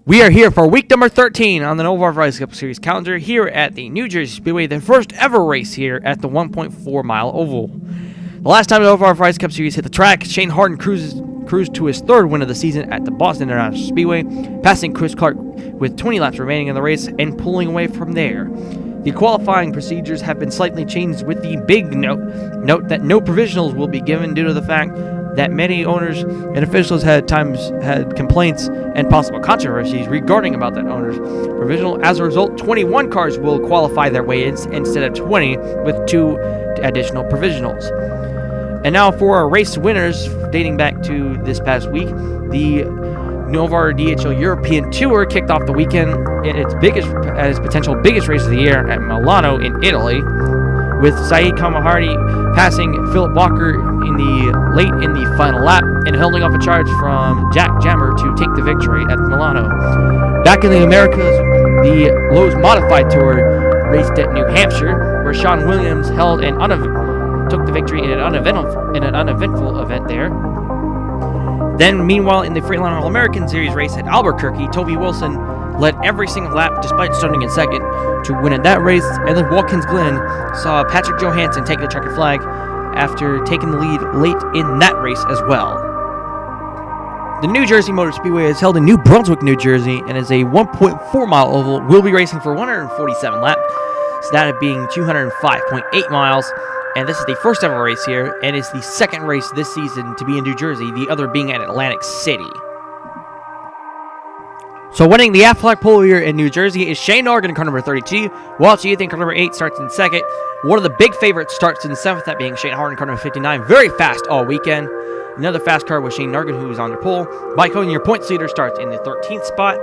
We are here for week number 13 on the NOVAR Verizon Cup Series calendar here at the New Jersey Speedway, the first ever race here at the 1.4 mile oval. The last time the NOVAR Verizon Cup Series hit the track, Shane Harden cruised to his third win of the season at the Boston International Speedway, passing Chris Clark with 20 laps remaining in the race and pulling away from there. The qualifying procedures have been slightly changed with the big note that no provisionals will be given due to the fact that many owners and officials had complaints and possible controversies regarding about that owner's provisional. As a result, 21 cars will qualify their way in instead of 20 with 2 additional provisionals. And now for our race winners dating back to this past week, the NOVAR DHL European Tour kicked off the weekend at its potential biggest race of the year at Milano in Italy, with Saeed Kamahari passing Philip Walker late in the final lap and holding off a charge from Jack Jammer to take the victory at Milano. Back in the Americas, the Lowe's Modified Tour raced at New Hampshire, where Sean Williams took the victory in an uneventful event there. Then, meanwhile, in the Freightliner All-American Series race at Albuquerque, Toby Wilson led every single lap despite starting in second to win in that race, and then Watkins Glen saw Patrick Johansson take the checkered flag after taking the lead late in that race as well. The New Jersey Motor Speedway is held in New Brunswick, New Jersey, and is a 1.4 mile oval. Will be racing for 147 laps, so that being 205.8 miles. And this is the first ever race here, and it's the second race this season to be in New Jersey, the other being at Atlantic City. So winning the Aflac Polo here in New Jersey is Shane Nargan in car number 32, whilst Ethan car number 8 starts in second. One of the big favorites starts in seventh, that being Shane Harden car number 59, very fast all weekend. Another fast car was Shane Nargan, who is on your pole. Mike Hogan, your points leader, starts in the 13th spot,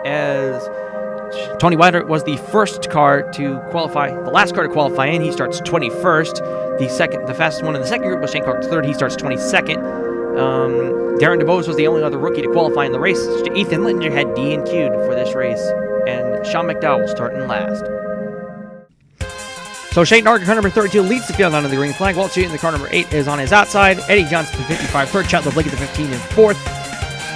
as Tony Weider was the first car to qualify, the last car to qualify in. He starts 21st. The fastest one in the second group was Shane Clark third. He starts 22nd. Darren DeBose was the only other rookie to qualify in the race. Ethan Littinger had DNQ'd for this race, and Sean McDowell will start in last. So Shane Nargan, car number 32, leads the field onto the green flag. Walt Cheaton, the car number 8, is on his outside. Eddie Johnson, the 55, third. Chad Blake at the 15 and 4th.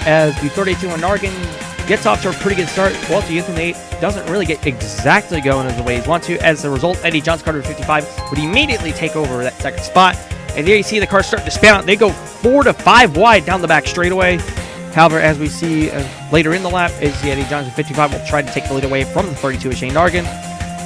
As the 32 on Nargan gets off to a pretty good start, Walt Cheaton, the 8, doesn't really get exactly going as the way he's want to. As a result, Eddie Johnson, car number 55, would immediately take over that second spot. And there you see the cars starting to span out. They go 4 to 5 wide down the back straightaway. However, as we see later in the lap, is the Eddie Johnson 55 will try to take the lead away from the 32 of Shane Nargan.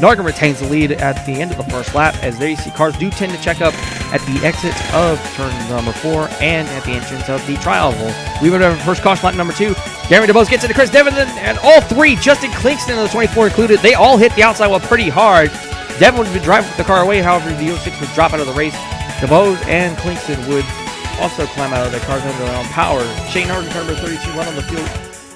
Nargan retains the lead at the end of the first lap, as there you see cars do tend to check up at the exit of turn number 4 and at the entrance of the trial oval. We would have first caution lap number 2. Darren DeBose gets into Chris Devon, and all 3, Justin Clinkston of the 24 included, they all hit the outside wall pretty hard. Devon would drive the car away, however, the 06 would drop out of the race. DeBose and Clinkston would also climb out of their cars under their own power. Shane Harden, car number 32,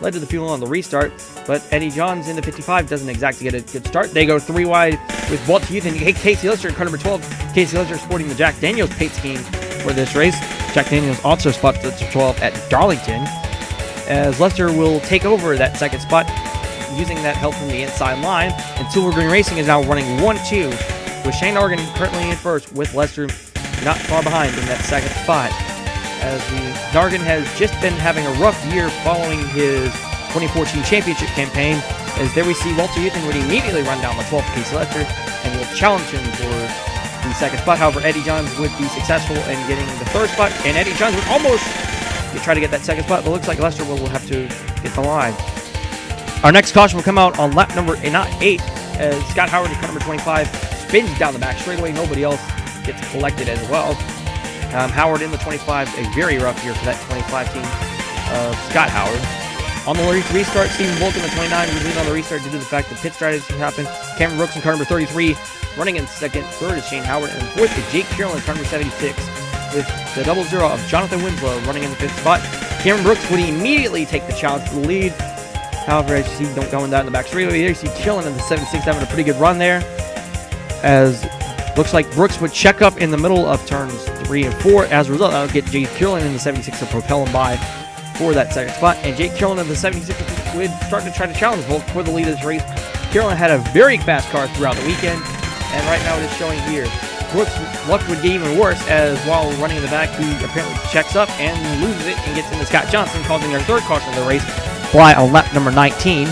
led to the field on the restart, but Eddie Johns in the 55 doesn't exactly get a good start. They go 3 wide with Walt Youth and Casey Lister in car number 12. Casey Lister sporting the Jack Daniels paint scheme for this race. Jack Daniels also spots the 12 at Darlington, as Lester will take over that second spot using that help from the inside line. And Silver Green Racing is now running 1-2 with Shane Nargan currently in first, with Lester not far behind in that second spot, as Nargan has just been having a rough year following his 2014 championship campaign. As there we see Walter Euthan would immediately run down the 12th Casey Lester and will challenge him for the second spot. However, Eddie Johns would be successful in getting the third spot, and Eddie Johns would almost try to get that second spot, but looks like Lester will have to hit the line. Our next caution will come out on lap number 8, as Scott Howard, car number 25, spins down the back straightaway. Nobody else gets collected as well. Howard in the 25, a very rough year for that 25 team of Scott Howard. On the restart, Stephen Bolton, the 29, would lead on the restart due to the fact that pit strategy happened. Cameron Brooks in car number 33, running in second. Third is Shane Howard, and fourth is Jake Carroll in car number 76, with the 00 of Jonathan Winslow running in the 5th spot. Cameron Brooks would immediately take the challenge for the lead. However, as you see, don't go in that in the back straightaway. There you see Killen in the 76 having a pretty good run there, as looks like Brooks would check up in the middle of turns 3 and 4. As a result, that'll get Jake Killen in the 76 to propel him by for that second spot. And Jake Killen in the 76 would start to try to challenge Volt for the lead of this race. Killen had a very fast car throughout the weekend, and right now it is showing here. Brooks' luck would get even worse, as while running in the back, he apparently checks up and loses it and gets into Scott Johnson, causing their third caution of the race. fly on lap number 19.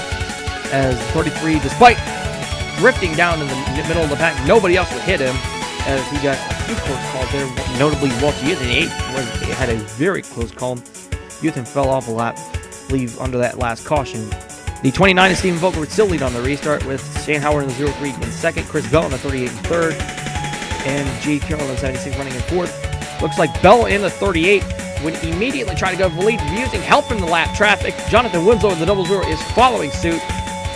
As 33, despite drifting down in the middle of the pack, nobody else would hit him, as he got a few close calls there, notably Walter Yuthen. He had a very close call. Yuthen fell off a lap, leave under that last caution. The 29 is Stephen Volk would still lead on the restart, with Shane Howard in the 03 in second, Chris Bell in the 38 in third, and G. Carroll in the 76 running in fourth. Looks like Bell in the 38 would immediately try to go for the lead, using help from the lap traffic. Jonathan Winslow in the 00 is following suit.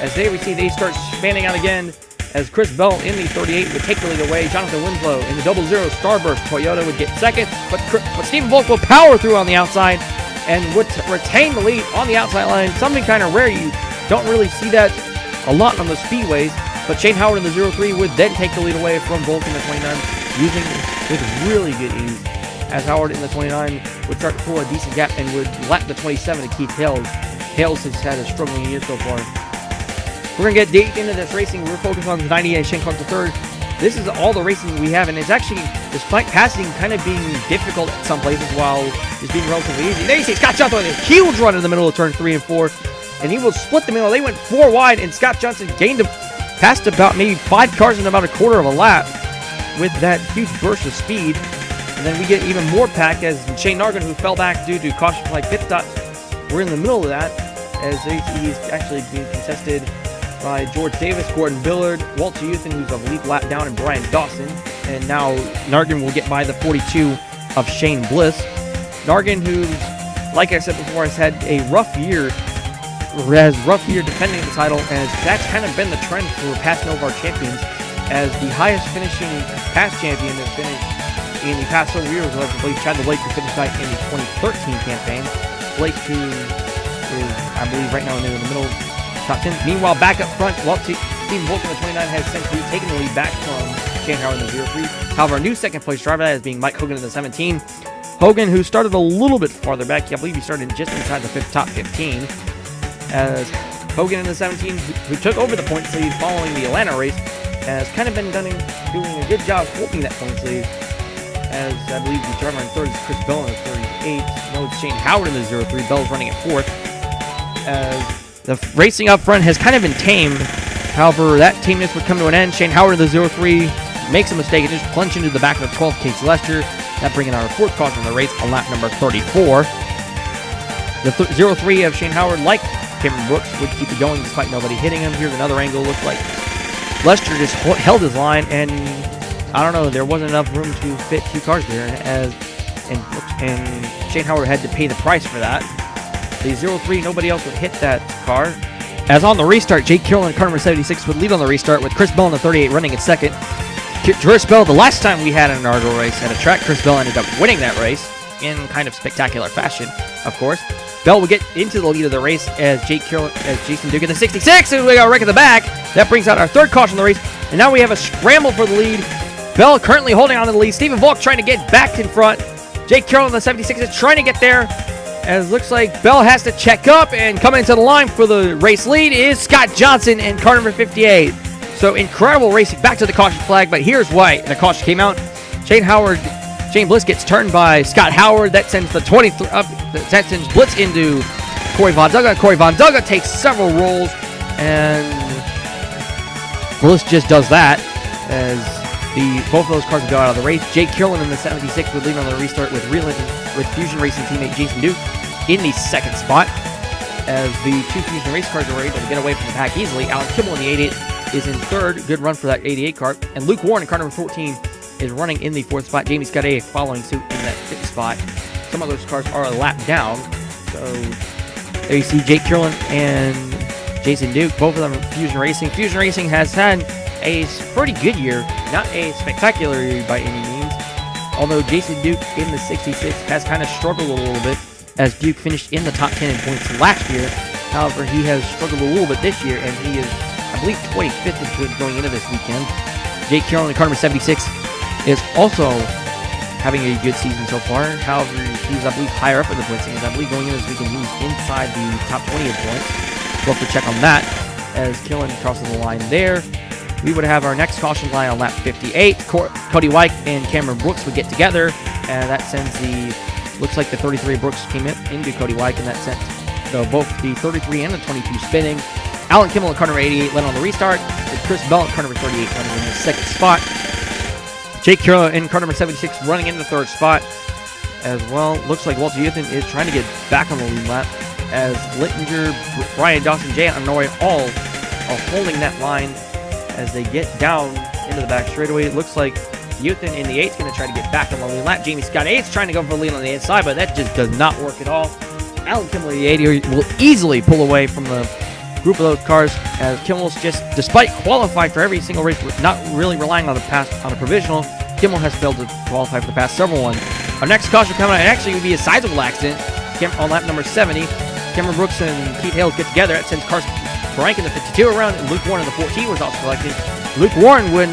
As they start spanning out again, as Chris Bell in the 38 would take the lead away. Jonathan Winslow in the 00 Starburst Toyota would get second, but Stephen Volk will power through on the outside and would retain the lead on the outside line. Something kind of rare. You don't really see that a lot on the speedways, but Shane Howard in the 03 would then take the lead away from Volk in the 29, using with really good ease, as Howard in the 29 would start to pull a decent gap and would lap the 27 to Keith Hales. Hales has had a struggling year so far. We're going to get deep into this racing. We're focused on the 98 Shane Clark III. This is all the racing we have, and it's actually, despite passing kind of being difficult at some places while it's being relatively easy. There you see Scott Johnson with a huge run in the middle of turn 3 and 4, and he will split the middle. They went 4 wide, and Scott Johnson passed about maybe 5 cars in about a quarter of a lap with that huge burst of speed. And then we get even more pack as Shane Nargan, who fell back due to caution flag pit stops, we're in the middle of that, as he's actually being contested by George Davis, Gordon Billard, Walter Yuthen, who's a leap lap down, and Brian Dawson. And now Nargan will get by the 42 of Shane Bliss. Nargan, who, like I said before, has had a rough year defending the title, as that's kind of been the trend for past NOVAR champions, as the highest finishing past champion has finished in the past several years, I believe Chad Blake, who finished back in the 2013 campaign. Blake, who is, I believe, right now in the middle top 10. Meanwhile, back up front, Stephen Volk in the 29 has essentially taken the lead back from Shane Howard in the 03. However, our new second place driver, that is being Mike Hogan in the 17. Hogan, who started a little bit farther back, I believe he started just inside the top 15. As Hogan in the 17, who took over the points lead following the Atlanta race, has kind of been doing a good job holding that points lead. As I believe the driver in third is Chris Bell in the 38. No, it's Shane Howard in the 03. Bell's running at fourth. As the racing up front has kind of been tamed. However, that teamness would come to an end. Shane Howard in the 03 makes a mistake and just plunges into the back of the 12 Case Lester. That bringing our fourth caution in the race on lap number 34. The 03 of Shane Howard, like Cameron Brooks, would keep it going despite nobody hitting him. Here's another angle. Looks like Lester just held his line, and I don't know, there wasn't enough room to fit 2 cars there, and Shane Howard had to pay the price for that. The 03, nobody else would hit that car. As on the restart, Jake Carroll in car number 76 would lead on the restart, with Chris Bell in the 38 running in second. Chris Bell, the last time we had an inaugural race at a track, Chris Bell ended up winning that race in kind of spectacular fashion, of course. Bell will get into the lead of the race as Jason Duke in the 66, and we got a wreck at the back. That brings out our third caution of the race, and now we have a scramble for the lead. Bell currently holding on to the lead. Stephen Volk trying to get back in front. Jake Carroll in the 76 is trying to get there, as looks like Bell has to check up, and coming into the line for the race lead is Scott Johnson in car number 58. So incredible racing back to the caution flag, but here's why the caution came out. Shane Bliss gets turned by Scott Howard. That sends the 23 up. That sends Bliss into Corey Von Dugga. Corey Von Dugga takes several rolls, and Bliss just does that as both of those cars would go out of the race. Jake Carroll in the 76 would lead on the restart with Fusion Racing teammate Jason Duke in the second spot, as the 2 Fusion race cars are able to get away from the pack easily. Alan Kimmel in the 88 is in third. Good run for that 88 car. And Luke Warren in car number 14 is running in the fourth spot. Jamie Scott A following suit in that fifth spot. Some of those cars are a lap down. So there you see Jake Carroll and Jason Duke, both of them Fusion Racing. Fusion Racing has had a pretty good year, not a spectacular year by any means. Although Jason Duke in the 66 has kind of struggled a little bit, as Duke finished in the top 10 in points last year. However, he has struggled a little bit this year, and he is, I believe, 25th in points going into this weekend. Jake Carroll in car number 76 is also having a good season so far. However, he's, I believe, higher up in the points standings. I believe going into this weekend he was inside the top 20 in points. We'll have to check on that as Killen crosses the line there. We would have our next caution line on lap 58. Cody White and Cameron Brooks would get together, and that sends looks like the 33 Brooks came into Cody White, and that sent So both the 33 and the 22 spinning. Alan Kimmel at car number 88 led on the restart, with Chris Bell at car number 38 running in the second spot. Jake Carroll in car number 76 running in the third spot as well. Looks like Walter Yuthin is trying to get back on the lead lap, as Littinger, Brian Dawson, Jay Anoy all are holding that line as they get down into the back straightaway. It looks like Yuthin in the 8 is going to try to get back on the lead lap. Jamie Scott 8 is trying to go for the lead on the inside, but that just does not work at all. Alan Kimmel in the 80 will easily pull away from the group of those cars, as Kimmel's just, despite qualifying for every single race, not really relying on the pass on a provisional, Kimmel has failed to qualify for the past several ones. Our next caution coming out, and actually would be a sizable accident on lap number 70. Cameron Brooks and Keith Hale get together. That sends Carson Frank in the 52 around, and Luke Warren in the 14 was also selected. Luke Warren would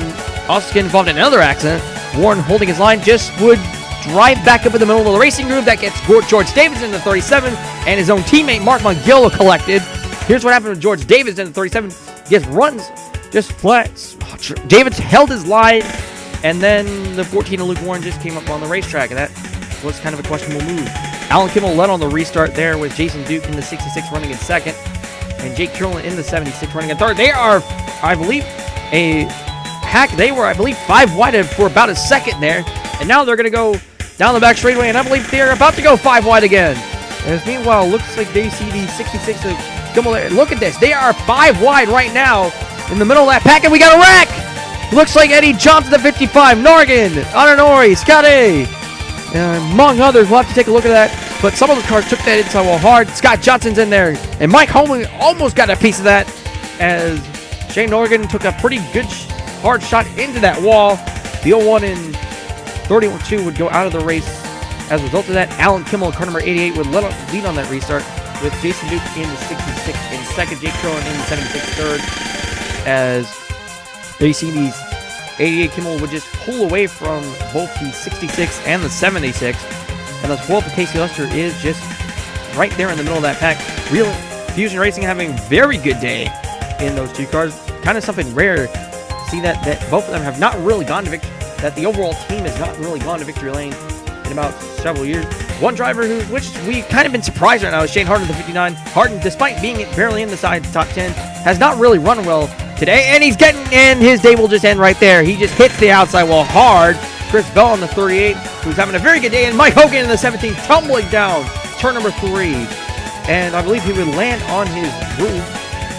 also get involved in another accident. Warren, holding his line, just would drive back up in the middle of the racing groove. That gets George Davidson in the 37, and his own teammate Mark McGill collected. Here's what happened with George Davidson in the 37. Just runs, just flats. Davids held his line, and then the 14 of Luke Warren just came up on the racetrack, and that was kind of a questionable move. Alan Kimmel led on the restart there, with Jason Duke in the 66 running in second, and Jake Carolyn in the 76 running in third. They are, I believe, they were 5 wide for about a second there, and now they're going to go down the back straightaway, and I believe they're about to go 5 wide again. As meanwhile, looks like they see the 66 of Kimmel there. Look at this. They are 5 wide right now in the middle of that pack, and we got a wreck! Looks like Eddie Johnson at 55, Nargan, Ananori, Scott A, among others. We'll have to take a look at that. But some of the cars took that inside wall hard. Scott Johnson's in there, and Mike Holman almost got a piece of that, as Shane Norgan took a pretty good hard shot into that wall. The 01 and 32 would go out of the race as a result of that. Alan Kimmel, car number 88, would lead on that restart, with Jason Duke in the 66 in second, Jake Carolyn in the 76 third, as they see these 88 Kimmel would just pull away from both the 66 and the 76, and the 12 of Casey Lester is just right there in the middle of that pack. Real Fusion Racing having a very good day in those two cars. Kind of something rare to see that both of them have not really gone to victory, that the overall team has not really gone to victory lane in about several years. One driver which we've kind of been surprised right now is Shane Harden, the 59. Harden, despite being barely in the top 10, has not really run well today, and he's getting in. His day will just end right there. He just hits the outside wall hard. Chris Bell on the 38, who's having a very good day, and Mike Hogan in the 17, tumbling down turn number 3, and I believe he would land on his roof.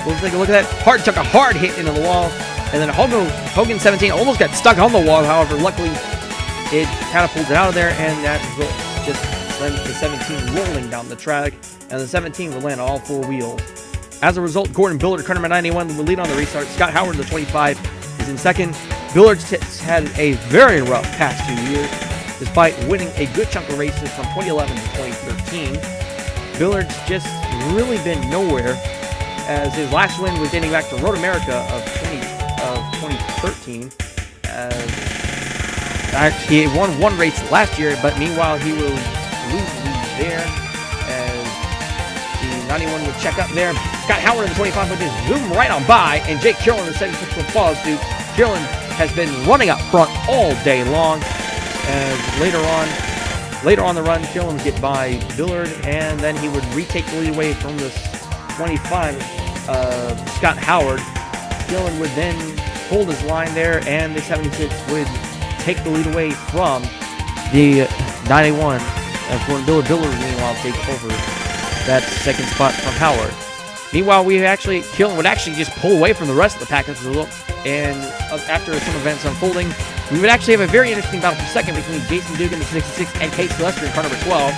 We'll take a look at that. Hard took a hard hit into the wall, and then Hogan 17 almost got stuck on the wall. However, luckily it catapulted out of there, and that just sends the 17 rolling down the track, and the 17 will land on all 4 wheels. As a result, Gordon Billard, car number 91, will lead on the restart. Scott Howard, the 25, is in second. Billard's had a very rough past 2 years, despite winning a good chunk of races from 2011 to 2013. Billard's just really been nowhere, as his last win was dating back to Road America of 2013. Actually, he won 1 race last year, but meanwhile he will lose lead there, as the 91 would check up there. Scott Howard in the 25 would just zoom right on by, and Jake Carolyn in the 76 will follow suit. Carolyn has been running up front all day long, and later on the run, Carolyn would get by Billard, and then he would retake the lead away from the 25 Scott Howard. Carolyn would then hold his line there, and the 76 would take the lead away from the 91. As Gordon Billard meanwhile take over that second spot from Howard. Meanwhile, Carolyn would actually just pull away from the rest of the pack as a result, and after some events unfolding, we would actually have a very interesting battle for second between Jason Duke in the 66 and Casey Lester in car number 12.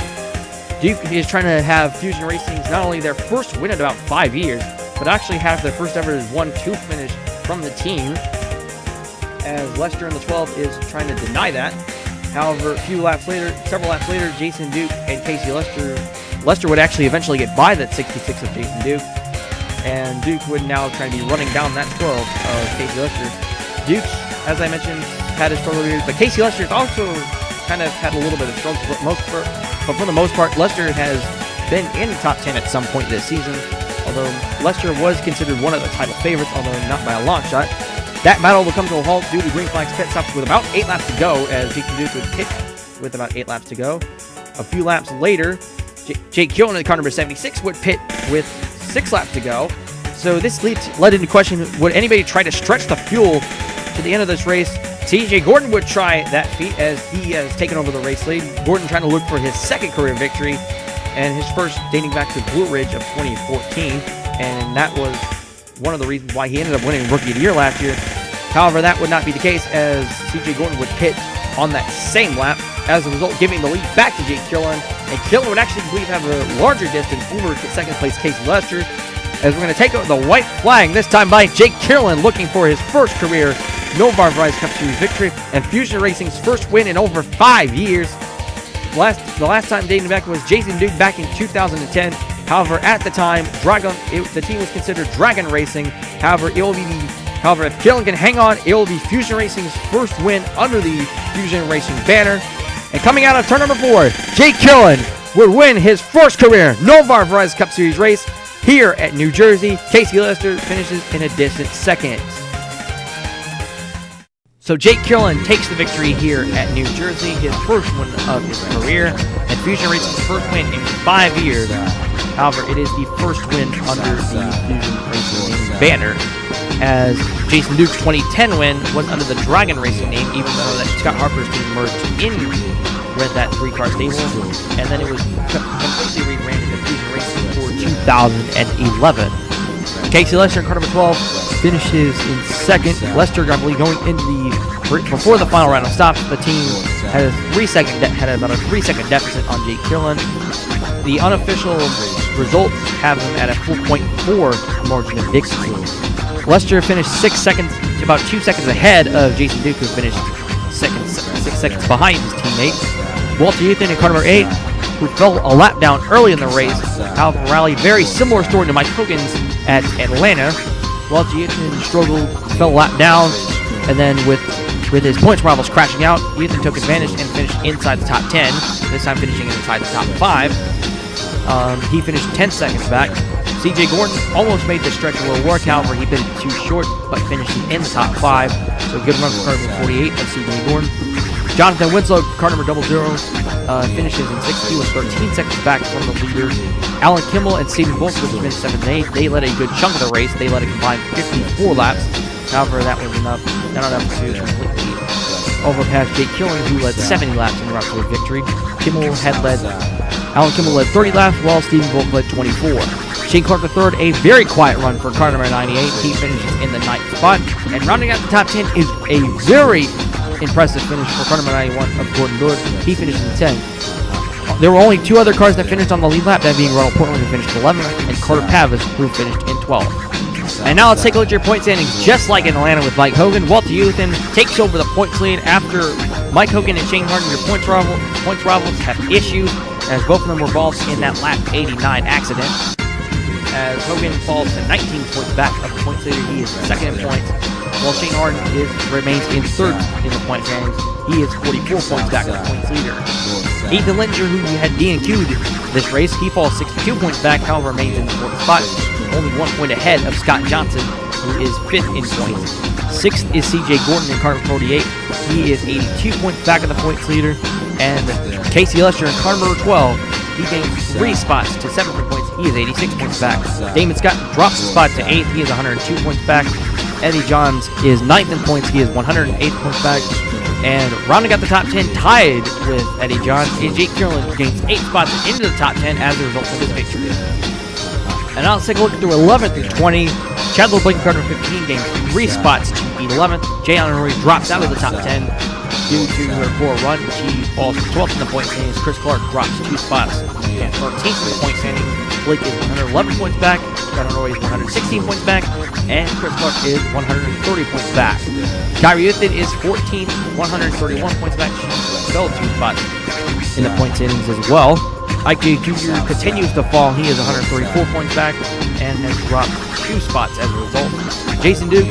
Duke is trying to have Fusion Racing's not only their first win in about 5 years, but actually have their first ever 1-2 finish from the team, as Lester in the 12 is trying to deny that. However, several laps later, Jason Duke and Casey Lester would actually eventually get by that 66 of Jason Duke, and Duke would now try to be running down that 12 of Casey Lester. Duke, as I mentioned, had his struggle years, but Casey Lester also kind of had a little bit of struggle, but for the most part, Lester has been in the top 10 at some point this season, although Lester was considered one of the title favorites, although not by a long shot. That battle will come to a halt due to green flags pit stops with about 8 laps to go, as Jason Duke would pit with about 8 laps to go. A few laps later, Jake Gillen in the car number 76 would pit with 6 laps to go. So this led into question, would anybody try to stretch the fuel to the end of this race? TJ Gordon would try that feat as he has taken over the race lead. Gordon trying to look for his second career victory and his first dating back to Blue Ridge of 2014. And that was one of the reasons why he ended up winning Rookie of the Year last year. However, that would not be the case as TJ Gordon would pit on that same lap, as a result giving the lead back to Jake Killen. And Killen would actually, believe, have a larger distance over to second place Casey Lester, as we're going to take out the white flag, this time by Jake Killen, looking for his first career NOVAR Verizon Cup Series victory and Fusion Racing's first win in over 5 years. The last time dating back was Jason Duke back in 2010. However, at the time, the team was considered Dragon Racing. However, if Killen can hang on, it will be Fusion Racing's first win under the Fusion Racing banner. And coming out of turn number 4, Jake Killen would win his first career NOVAR Verizon Cup Series race here at New Jersey. Casey Lester finishes in a distant second. So Jake Killen takes the victory here at New Jersey, his first win of his career, and Fusion Racing's first win in 5 years. However, it is the first win under the Fusion Racing banner, as Jason Duke's 2010 win was under the Dragon Racing name, even though that Scott Harper's team merged in with that 3-car stable, and then it was completely rebranded to Fusion Racing for 2011. Casey Lester in car number 12 finishes in second. Lester, I believe, going into before the final round of stops, the team had about a 3-second deficit on Jake Killen. The unofficial results have him at a 4.4 margin of victory. Lester finished 6 seconds, about 2 seconds ahead of Jason Duke, who finished 6 seconds behind his teammate. Walter Ethan in car number 8, who fell a lap down early in the race. Out of the rally, very similar story to Mike Hogan's at Atlanta. Walter Ethan struggled, fell a lap down, and then with his points rivals crashing out, Ethan took advantage and finished inside the top 10, this time finishing inside the top 5. He finished 10 seconds back. CJ Gordon almost made the stretch a little work, however, he bit it too short, but finished in the top 5. So good run for car number 48 of CJ Gordon. Jonathan Winslow, car number 00, finishes in 6th. He was 13 seconds back from the leader. Alan Kimmel and Stephen Volk, which finished 7th and 8th. They led a good chunk of the race. They led a combined 54 laps. However, that was not enough to completely overpass Jake Killen, who led 70 laps in the route to a victory. Alan Kimmel led 30 laps, while Stephen Volk led 24. Shane Clark III, a very quiet run for car number 98. He finishes in the 9th spot. And rounding out the top 10 is a very impressive finish for car number 91 of Gordon Lewis. He finished in 10th. There were only 2 other cars that finished on the lead lap, that being Ronald Portland, who finished 11th, and Carter Pavis, who finished in 12th. And now let's take a look at your point standings. Just like in Atlanta with Mike Hogan, Walter Uthan takes over the points lead after Mike Hogan and Shane Harden, your points rivals, have issues, as both of them were involved in that lap 89 accident. As Hogan falls to 19 points back of the points leader, he is second in points, while Shane Harden remains in third in the point standings. He is 44 points back of the points leader. Ethan Linger, who had DNQ'd this race, he falls 62 points back, however remains in the 4th spot, only 1 point ahead of Scott Johnson, who is 5th in points. 6th is CJ Gordon in car number 48. He is 82 points back of the points leader. And Casey Lester in car number 12, he gains 3 spots to 7th in points. He is 86 points back. Damon Scott drops a spot to 8th. He is 102 points back. Eddie Johns is 9th in points. He is 108 points back. And rounding out the top 10, tied with Eddie Johns, is Jake Killen, who gains 8 spots into the top 10 as a result of his victory. And now let's take a look through 11th through 20. Chadlow Blake, car number 15, gains 3 spots to 11th. Jay Honorary drops out of the top 10 due to her poor run. She falls to 12th in the point standings. Chris Clark drops 2 spots and 13th in the point standings. Blake is 111 points back. John Honorary is 116 points back. And Chris Clark is 130 points back. Kyrie Uthin is 14th, 131 points back. She fell 2 spots in the point standings as well. Ike J. Jr. continues to fall. He is 134 points back and has dropped 2 spots as a result. Jason Duke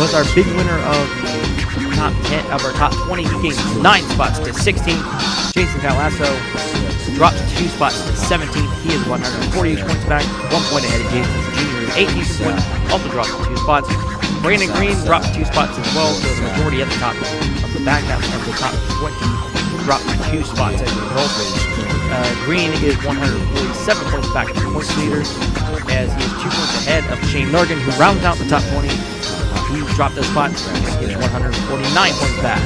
was our big winner of the top 10 of our top 20. He gains 9 spots to 16th. Jason Calasso drops 2 spots to 17th. He is 148 points back, 1 point ahead of Jason Jr. is 18th in points, also drops 2 spots. Brandon Green drops 2 spots as well, so the majority at the top of the back half of the top 20 dropped 2 spots as a result. Green is 147 points back to the points leader, as he is 2 points ahead of Shane Norgan, who rounds out the top 20. He dropped a spot and is 149 points back.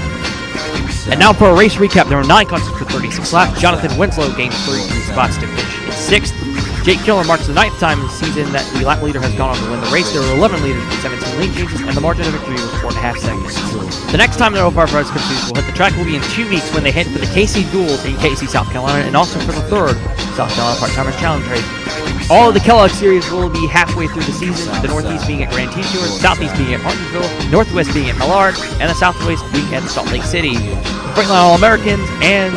And now for a race recap. There were 9 contests for 36 laps. Jonathan Winslow gained 33 spots to finish in 6th. Jake Killen marks the 9th time this season that the lap leader has gone on to win the race. There were 11 leaders with 17 lane changes, and the margin of victory was 4.5 seconds. The next time the NOVAR Verizon Computers will hit the track will be in 2 weeks when they head for the KC Duels in KC, South Carolina, and also for the 3rd South Carolina Part-Timers Challenge race. All of the Kellogg Series will be halfway through the season, the Northeast being at Grand Tour, Southeast being at Martinsville, Northwest being at Millard, and the Southwest being at Salt Lake City. The Freightliner All-Americans and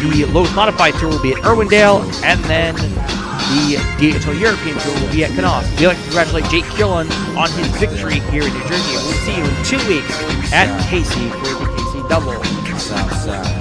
the Lowe's Modified Tour will be at Irwindale, and then the DHL European Tour will be at Canals. We'd like to congratulate Jake Killen on his victory here in New Jersey, and we'll see you in 2 weeks at KC for the KC Double.